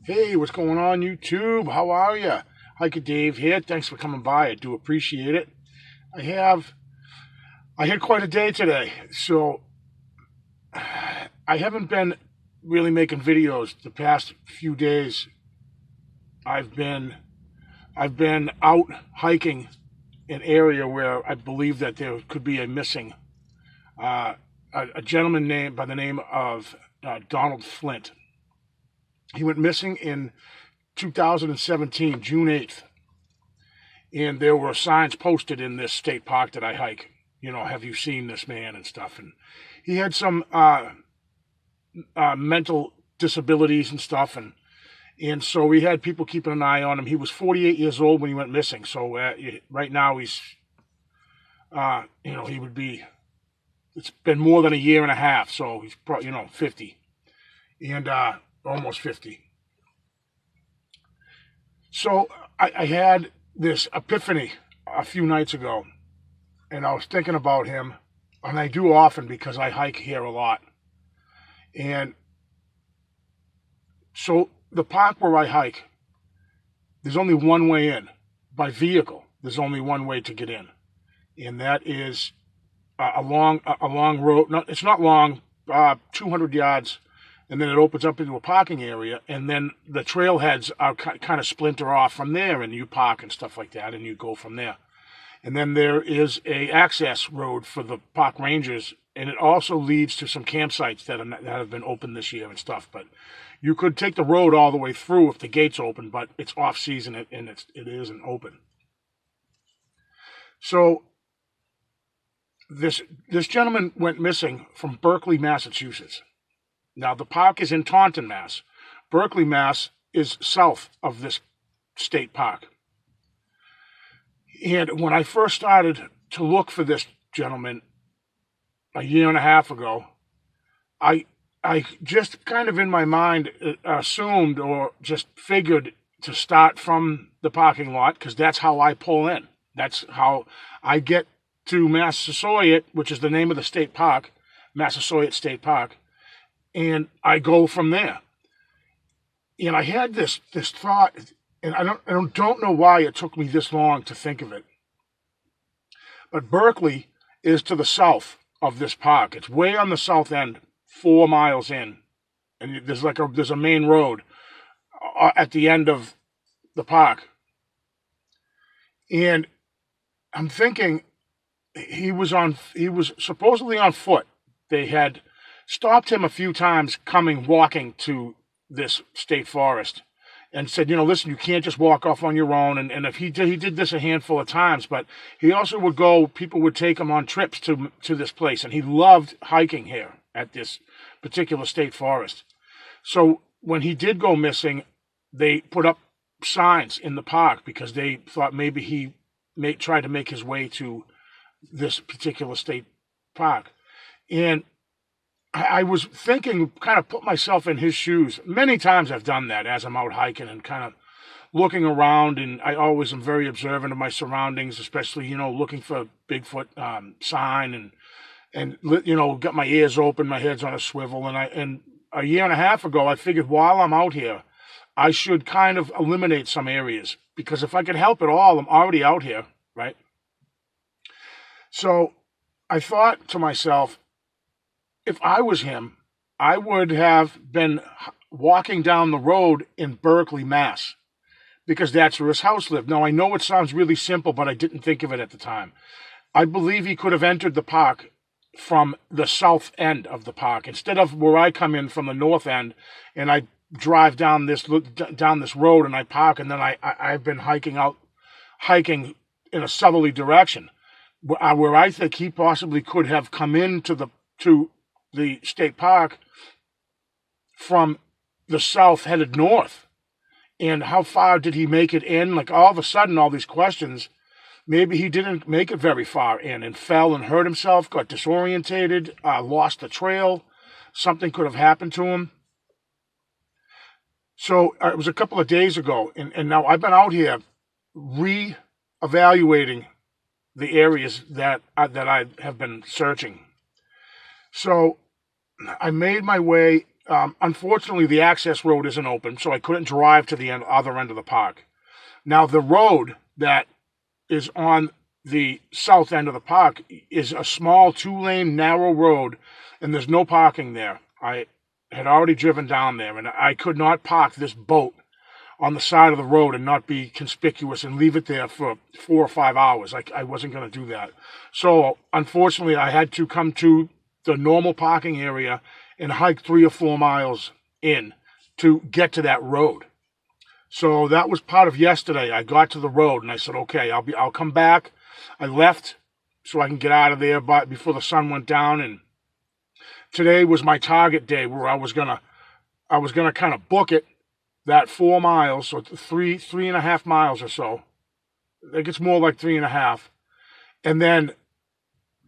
Hey, what's going on, YouTube? How are you? Hiker Dave here. Thanks for coming by. I do appreciate it. I have I had quite a day today, so I haven't been really making videos the past few days. I've been I've been out hiking an area where I believe that there could be a missing uh, a gentleman named by the name of Donald Flint. He went missing in 2017, June 8th. And there were signs posted in this state park that I hike. Have you seen this man and stuff? And he had some mental disabilities and stuff, and so we had people keeping an eye on him. He was 48 years old when he went missing. So right now he's, he would be. It's been more than a year and a half, so he's probably 50 and almost 50. So I had this epiphany a few nights ago, and I was thinking about him, and I do often because I hike here a lot. And so the park where I hike, there's only one way in. By vehicle, there's only one way to get in, and that is a long road. No, it's not long, 200 yards, and then it opens up into a parking area, and then the trailheads are kind of splinter off from there, and you park and stuff like that, and you go from there. And then there is a access road for the park rangers, and it also leads to some campsites that have been open this year and stuff. But you could take the road all the way through if the gate's open, but it's off season and it isn't open. So this gentleman went missing from Berkeley, Massachusetts. Now, the park is in Taunton, Mass. Berkeley, Mass is south of this state park. And when I first started to look for this gentleman a year and a half ago, I just kind of in my mind assumed or just figured to start from the parking lot because that's how I pull in. That's how I get to Massasoit, which is the name of the state park, Massasoit State Park, and I go from there. And I had this thought, and I don't know why it took me this long to think of it. But Berkeley is to the south of this park. It's way on the south end, 4 miles in, and there's a main road at the end of the park. And I'm thinking he was supposedly on foot. They had stopped him a few times walking to this state forest and said, listen, you can't just walk off on your own. And if he did this a handful of times, but he also would people would take him on trips to this place. And he loved hiking here at this particular state forest. So when he did go missing, they put up signs in the park because they thought maybe he tried to make his way to this particular state park. And I was thinking, kind of put myself in his shoes. Many times I've done that as I'm out hiking and kind of looking around, and I always am very observant of my surroundings, especially, looking for Bigfoot sign and got my ears open, my head's on a swivel. And a year and a half ago, I figured while I'm out here, I should kind of eliminate some areas because if I could help at all, I'm already out here, right? So I thought to myself, if I was him, I would have been walking down the road in Berkeley, Mass, because that's where his house lived. Now, I know it sounds really simple, but I didn't think of it at the time. I believe he could have entered the park from the south end of the park instead of where I come in from the north end, and I drive down this road and I park, and then I've been hiking in a southerly direction, where I think he possibly could have come into the state park from the south headed north. And how far did he make it in? Like all of a sudden, all these questions, maybe he didn't make it very far in and fell and hurt himself, got disorientated, lost the trail. Something could have happened to him. So it was a couple of days ago, and now I've been out here re-evaluating the areas that I have been searching. So I made my way unfortunately, the access road isn't open, so I couldn't drive to the other end of the park. Now, the road that is on the south end of the park is a small 2-lane narrow road, and there's no parking there. I had already driven down there, and I could not park this boat on the side of the road and not be conspicuous and leave it there for 4 or 5 hours. I wasn't going to do that. So, unfortunately, I had to come to the normal parking area and hike 3 or 4 miles in to get to that road. So that was part of yesterday. I got to the road and I said, okay, I'll come back. I left so I can get out of there before the sun went down. And today was my target day where I was gonna kind of book it, that 4 miles, so 3.5 miles or so. I think it's more like 3.5, and then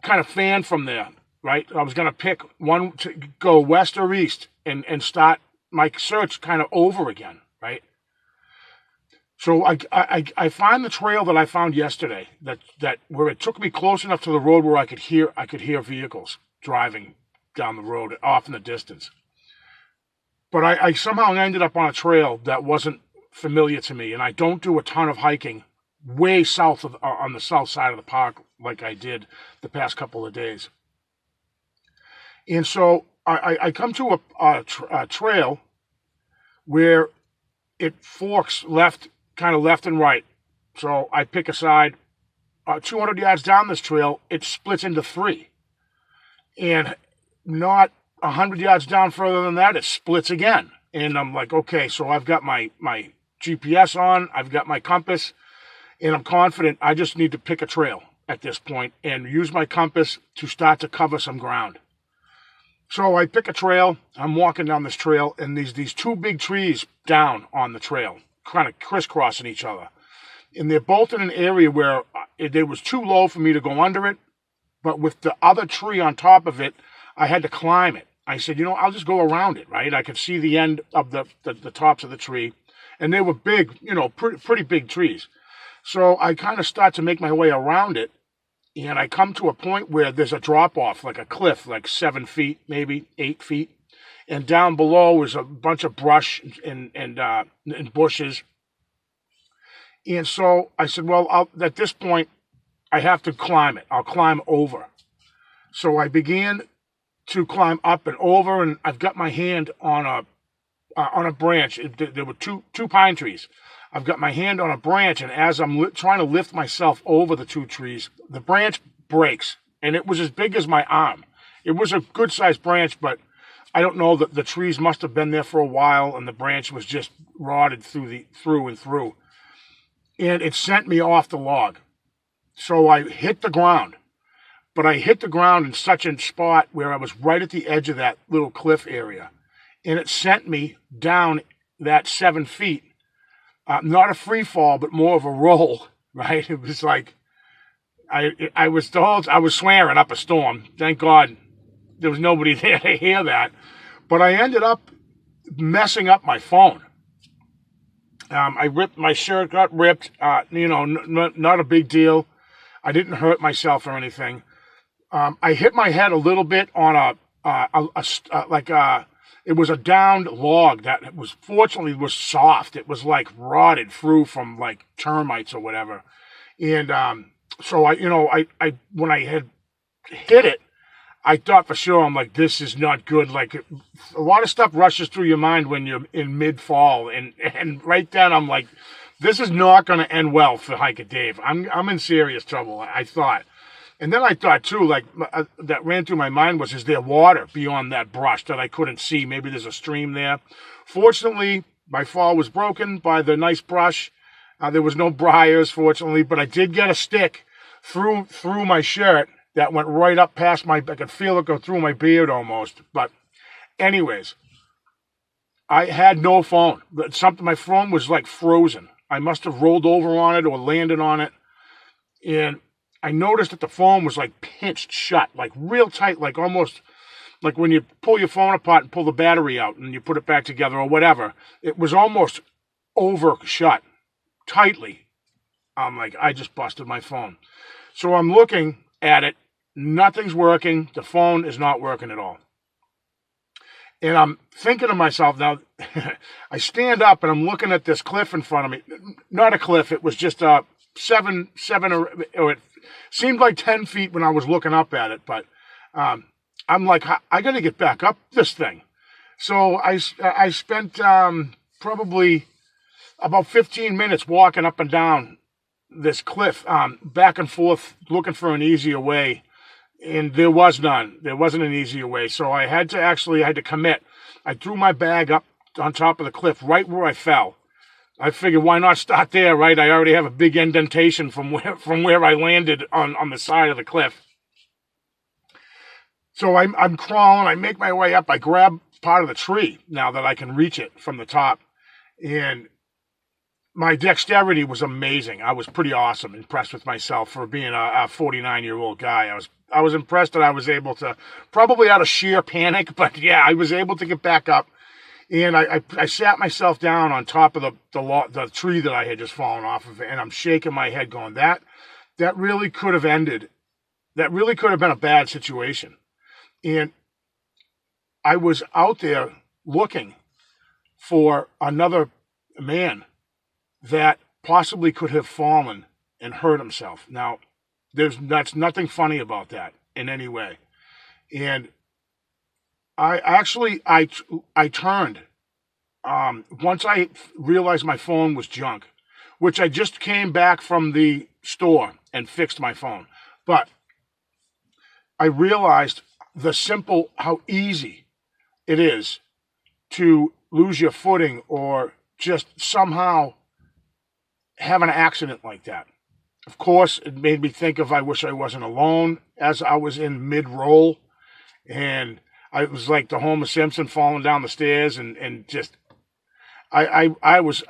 kind of fan from there. Right, I was gonna pick one to go west or east and start my search kind of over again. Right. So I find the trail that I found yesterday that where it took me close enough to the road where I could hear vehicles driving down the road off in the distance. But I somehow ended up on a trail that wasn't familiar to me, and I don't do a ton of hiking way south of on the south side of the park like I did the past couple of days. And so I come to a trail where it forks kind of left and right. So I pick a side. 200 yards down this trail, it splits into 3. And not 100 yards down further than that, it splits again. And I'm like, okay, so I've got my GPS on, I've got my compass, and I'm confident I just need to pick a trail at this point and use my compass to start to cover some ground. So I pick a trail, I'm walking down this trail, and these 2 big trees down on the trail, kind of crisscrossing each other. And they're both in an area where it was too low for me to go under it, but with the other tree on top of it, I had to climb it. I said, I'll just go around it, right? I could see the end of the tops of the tree, and they were big, pretty big trees. So I kind of start to make my way around it, and I come to a point where there's a drop-off, like a cliff, like 7 feet, maybe 8 feet. And down below is a bunch of brush and bushes. And so I said, well, at this point, I have to climb it. I'll climb over. So I began to climb up and over, and I've got my hand on a branch. There were two pine trees. I've got my hand on a branch, and as I'm trying to lift myself over the 2 trees, the branch breaks, and it was as big as my arm. It was a good-sized branch, but I don't know that the trees must have been there for a while, and the branch was just rotted through and through. And it sent me off the log. So I hit the ground, but I hit the ground in such a spot where I was right at the edge of that little cliff area, and it sent me down that 7 feet. Not a free fall, but more of a roll, right? It was like, I was told I was swearing up a storm. Thank God there was nobody there to hear that. But I ended up messing up my phone. My shirt got ripped, not a big deal. I didn't hurt myself or anything. I hit my head a little bit on it was a downed log that fortunately was soft. It was like rotted through from like termites or whatever. And so I when I had hit it, I thought for sure, I'm like, this is not good. Like a lot of stuff rushes through your mind when you're in mid-fall. And right then I'm like, this is not going to end well for Hiker Dave. I'm in serious trouble, I thought. And then I thought, too, like, that ran through my mind was, is there water beyond that brush that I couldn't see? Maybe there's a stream there. Fortunately, my fall was broken by the nice brush. There was no briars, fortunately, but I did get a stick through my shirt that went right up past I could feel it go through my beard almost. But anyways, I had no phone. My phone was, like, frozen. I must have rolled over on it or landed on it. And I noticed that the phone was like pinched shut, like real tight, like almost like when you pull your phone apart and pull the battery out and you put it back together or whatever. It was almost over shut tightly. I'm like, I just busted my phone. So I'm looking at it. Nothing's working. The phone is not working at all. And I'm thinking to myself now, I stand up and I'm looking at this cliff in front of me. Not a cliff, it was just a seven, or it seemed like 10 feet when I was looking up at it. But I'm like, I got to get back up this thing. So I spent probably about 15 minutes walking up and down this cliff, back and forth, looking for an easier way. And there was none. There wasn't an easier way. So I had to commit. I threw my bag up on top of the cliff right where I fell. I figured, why not start there, right? I already have a big indentation from where I landed on the side of the cliff. So I'm crawling. I make my way up. I grab part of the tree now that I can reach it from the top. And my dexterity was amazing. I was pretty awesome, impressed with myself for being a 49-year-old guy. I was impressed that I was able to, probably out of sheer panic, but yeah, I was able to get back up. And I sat myself down on top of the tree that I had just fallen off of, and I'm shaking my head going, that really could have ended. That really could have been a bad situation. And I was out there looking for another man that possibly could have fallen and hurt himself. Now, that's nothing funny about that in any way. And I turned, once I realized my phone was junk, which I just came back from the store and fixed my phone. But I realized how easy it is to lose your footing or just somehow have an accident like that. Of course, it made me think of I wish I wasn't alone as I was in mid-roll. And I was like the Homer Simpson falling down the stairs and just, I was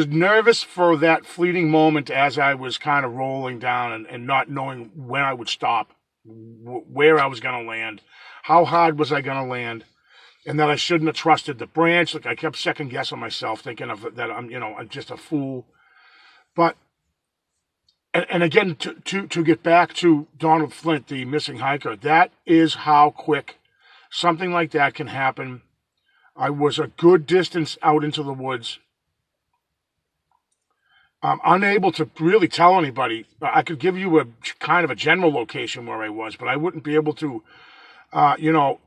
nervous for that fleeting moment as I was kind of rolling down and not knowing when I would stop, where I was going to land, how hard was I going to land, and that I shouldn't have trusted the branch. Like I kept second guessing myself, thinking that I'm just a fool. But, and again, to get back to Donald Flint, the missing hiker, that is how quick something like that can happen. I was a good distance out into the woods. I'm unable to really tell anybody. I could give you a kind of a general location where I was, but I wouldn't be able to, the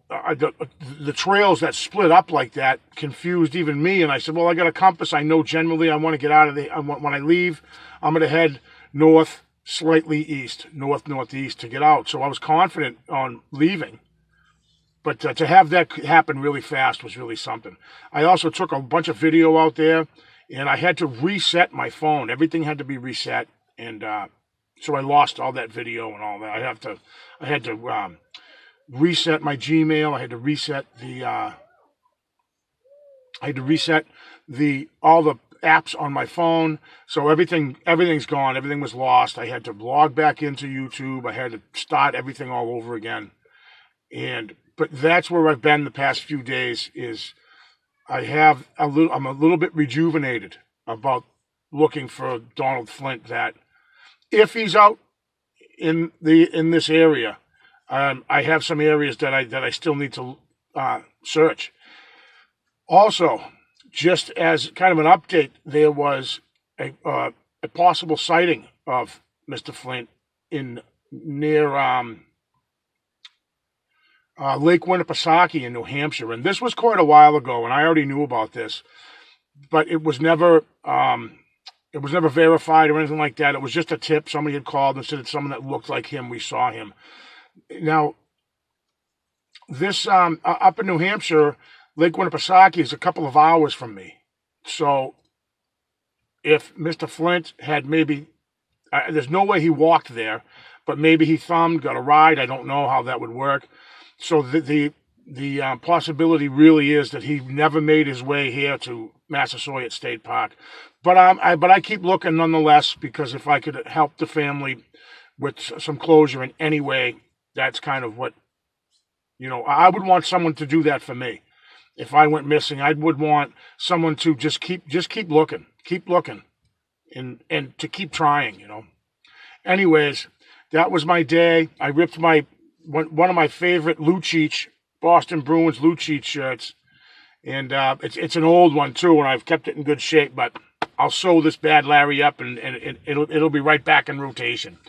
trails that split up like that confused even me. And I said, well, I got a compass. I know generally I want to get out of when I leave, I'm going to head north, slightly east, northeast to get out. So I was confident on leaving. But to have that happen really fast was really something. I also took a bunch of video out there, and I had to reset my phone. Everything had to be reset, and so I lost all that video and all that. I had to reset my Gmail. I had to reset all the apps on my phone. So everything's gone. Everything was lost. I had to log back into YouTube. I had to start everything all over again, But that's where I've been the past few days. I'm a little bit rejuvenated about looking for Donald Flint. That if he's out in this area, I have some areas that I still need to search. Also, just as kind of an update, there was a possible sighting of Mr. Flint near Lake Winnipesaukee in New Hampshire, and this was quite a while ago, and I already knew about this, but it was never verified or anything like that. It was just a tip. Somebody had called and said it's someone that looked like him. We saw him. Now, this up in New Hampshire, Lake Winnipesaukee is a couple of hours from me. So, if Mr. Flint had maybe, there's no way he walked there, but maybe he thumbed, got a ride. I don't know how that would work. So the possibility really is that he never made his way here to Massasoit State Park. But I keep looking nonetheless, because if I could help the family with some closure in any way, that's kind of what, I would want someone to do that for me. If I went missing, I would want someone to just keep looking, and to keep trying, Anyways, that was my day. I ripped one of my favorite Lucic Boston Bruins Loot Sheet shirts. And it's an old one, too, and I've kept it in good shape. But I'll sew this bad Larry up, and it'll be right back in rotation.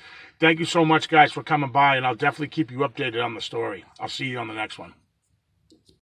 Thank you so much, guys, for coming by, and I'll definitely keep you updated on the story. I'll see you on the next one.